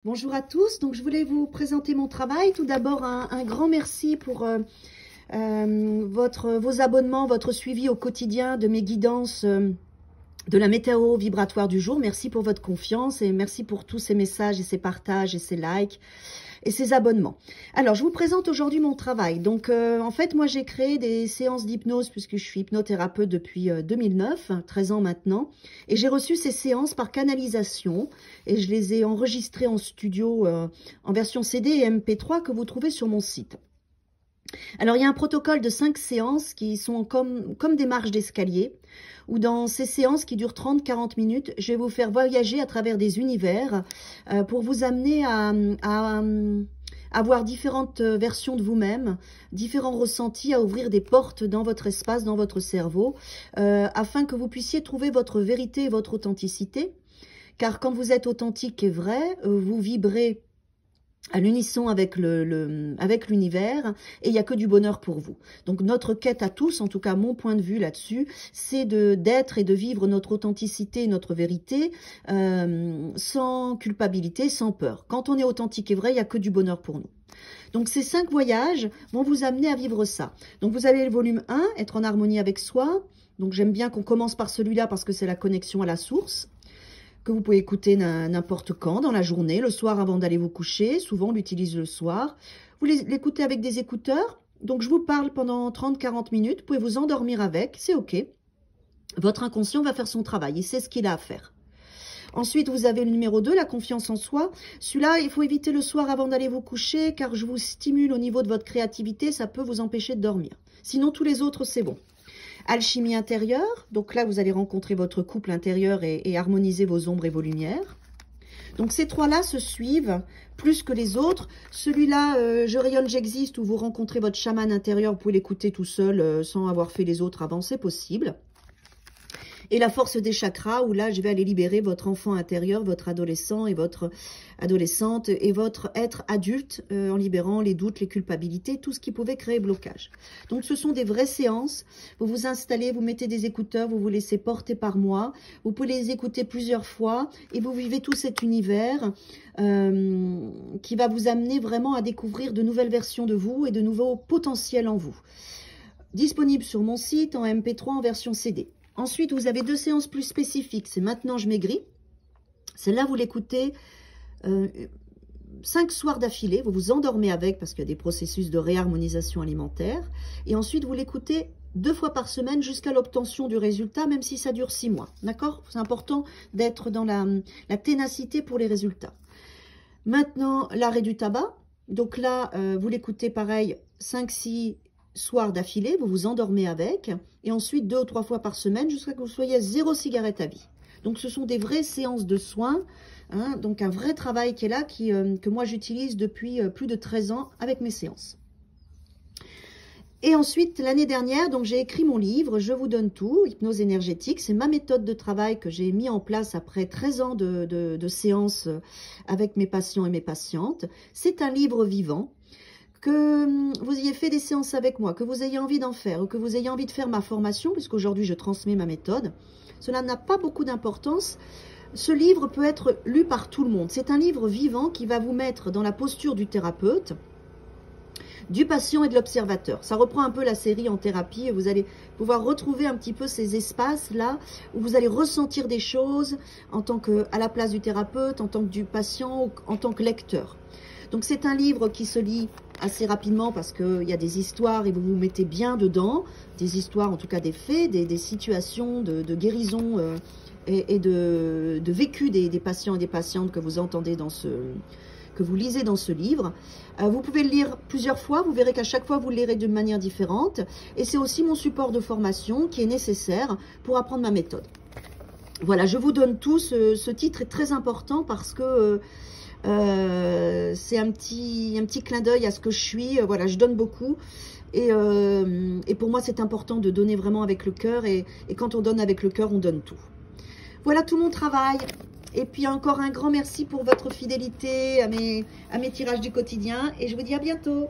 Bonjour à tous, donc je voulais vous présenter mon travail. Tout d'abord, un grand merci pour vos abonnements, votre suivi au quotidien de mes guidances de la météo vibratoire du jour. Merci pour votre confiance et merci pour tous ces messages et ces partages et ces likes et ces abonnements. Alors, je vous présente aujourd'hui mon travail. Donc, en fait, moi, j'ai créé des séances d'hypnose puisque je suis hypnothérapeute depuis 2009, 13 ans maintenant. Et j'ai reçu ces séances par canalisation et je les ai enregistrées en studio en version CD et MP3 que vous trouvez sur mon site. Alors, il y a un protocole de 5 séances qui sont comme des marches d'escalier, où dans ces séances qui durent 30-40 minutes, je vais vous faire voyager à travers des univers pour vous amener à avoir différentes versions de vous-même, différents ressentis, à ouvrir des portes dans votre espace, dans votre cerveau, afin que vous puissiez trouver votre vérité et votre authenticité. Car quand vous êtes authentique et vrai, vous vibrez à l'unisson avec l'univers, et il n'y a que du bonheur pour vous. Donc notre quête à tous, en tout cas mon point de vue là-dessus, c'est d'être et de vivre notre authenticité, notre vérité, sans culpabilité, sans peur. Quand on est authentique et vrai, il n'y a que du bonheur pour nous. Donc ces 5 voyages vont vous amener à vivre ça. Donc vous avez le volume 1, être en harmonie avec soi. Donc j'aime bien qu'on commence par celui-là parce que c'est la connexion à la source, que vous pouvez écouter n'importe quand, dans la journée, le soir avant d'aller vous coucher. Souvent, on l'utilise le soir. Vous l'écoutez avec des écouteurs. Donc, je vous parle pendant 30-40 minutes. Vous pouvez vous endormir avec, c'est OK. Votre inconscient va faire son travail, il sait ce qu'il a à faire. Ensuite, vous avez le numéro 2, la confiance en soi. Celui-là, il faut éviter le soir avant d'aller vous coucher, car je vous stimule au niveau de votre créativité, ça peut vous empêcher de dormir. Sinon, tous les autres, c'est bon. Alchimie intérieure, donc là vous allez rencontrer votre couple intérieur et harmoniser vos ombres et vos lumières. Donc ces 3-là se suivent plus que les autres. Celui-là, je rayonne, j'existe, où vous rencontrez votre chaman intérieur, vous pouvez l'écouter tout seul sans avoir fait les autres avant, c'est possible. Et la force des chakras, où là, je vais aller libérer votre enfant intérieur, votre adolescent et votre adolescente et votre être adulte en libérant les doutes, les culpabilités, tout ce qui pouvait créer blocage. Donc, ce sont des vraies séances. Vous vous installez, vous mettez des écouteurs, vous vous laissez porter par moi. Vous pouvez les écouter plusieurs fois et vous vivez tout cet univers qui va vous amener vraiment à découvrir de nouvelles versions de vous et de nouveaux potentiels en vous. Disponible sur mon site en MP3 en version CD. Ensuite, vous avez 2 séances plus spécifiques. C'est Maintenant, je maigris. Celle-là, vous l'écoutez 5 soirs d'affilée. Vous vous endormez avec parce qu'il y a des processus de réharmonisation alimentaire. Et ensuite, vous l'écoutez 2 fois par semaine jusqu'à l'obtention du résultat, même si ça dure 6 mois. D'accord? C'est important d'être dans la ténacité pour les résultats. Maintenant, l'arrêt du tabac. Donc là, vous l'écoutez pareil 5-6 soir d'affilée, vous vous endormez avec, et ensuite 2 ou 3 fois par semaine jusqu'à ce que vous soyez à 0 cigarette à vie. Donc ce sont des vraies séances de soins, hein, donc un vrai travail qui est là, que moi j'utilise depuis plus de 13 ans avec mes séances. Et ensuite, l'année dernière, donc j'ai écrit mon livre, Je vous donne tout, hypnose énergétique. C'est ma méthode de travail que j'ai mis en place après 13 ans de séances avec mes patients et mes patientes. C'est un livre vivant. Que vous ayez fait des séances avec moi, que vous ayez envie d'en faire, ou que vous ayez envie de faire ma formation, puisqu'aujourd'hui je transmets ma méthode, cela n'a pas beaucoup d'importance. Ce livre peut être lu par tout le monde. C'est un livre vivant qui va vous mettre dans la posture du thérapeute, du patient et de l'observateur. Ça reprend un peu la série en thérapie, et vous allez pouvoir retrouver un petit peu ces espaces-là, où vous allez ressentir des choses à la place du thérapeute, en tant que du patient, ou en tant que lecteur. Donc c'est un livre qui se lit assez rapidement parce qu'il y a des histoires et vous vous mettez bien dedans, des histoires en tout cas des faits, des situations de guérison et de vécu des patients et des patientes que vous entendez que vous lisez dans ce livre. Vous pouvez le lire plusieurs fois, vous verrez qu'à chaque fois vous le lirez d'une manière différente, et c'est aussi mon support de formation qui est nécessaire pour apprendre ma méthode. Voilà, je vous donne tout, ce titre est très important parce que c'est un petit clin d'œil à ce que je suis. Voilà, je donne beaucoup et pour moi c'est important de donner vraiment avec le cœur, et quand on donne avec le cœur on donne tout. Voilà tout mon travail, et puis encore un grand merci pour votre fidélité à mes tirages du quotidien, et je vous dis à bientôt.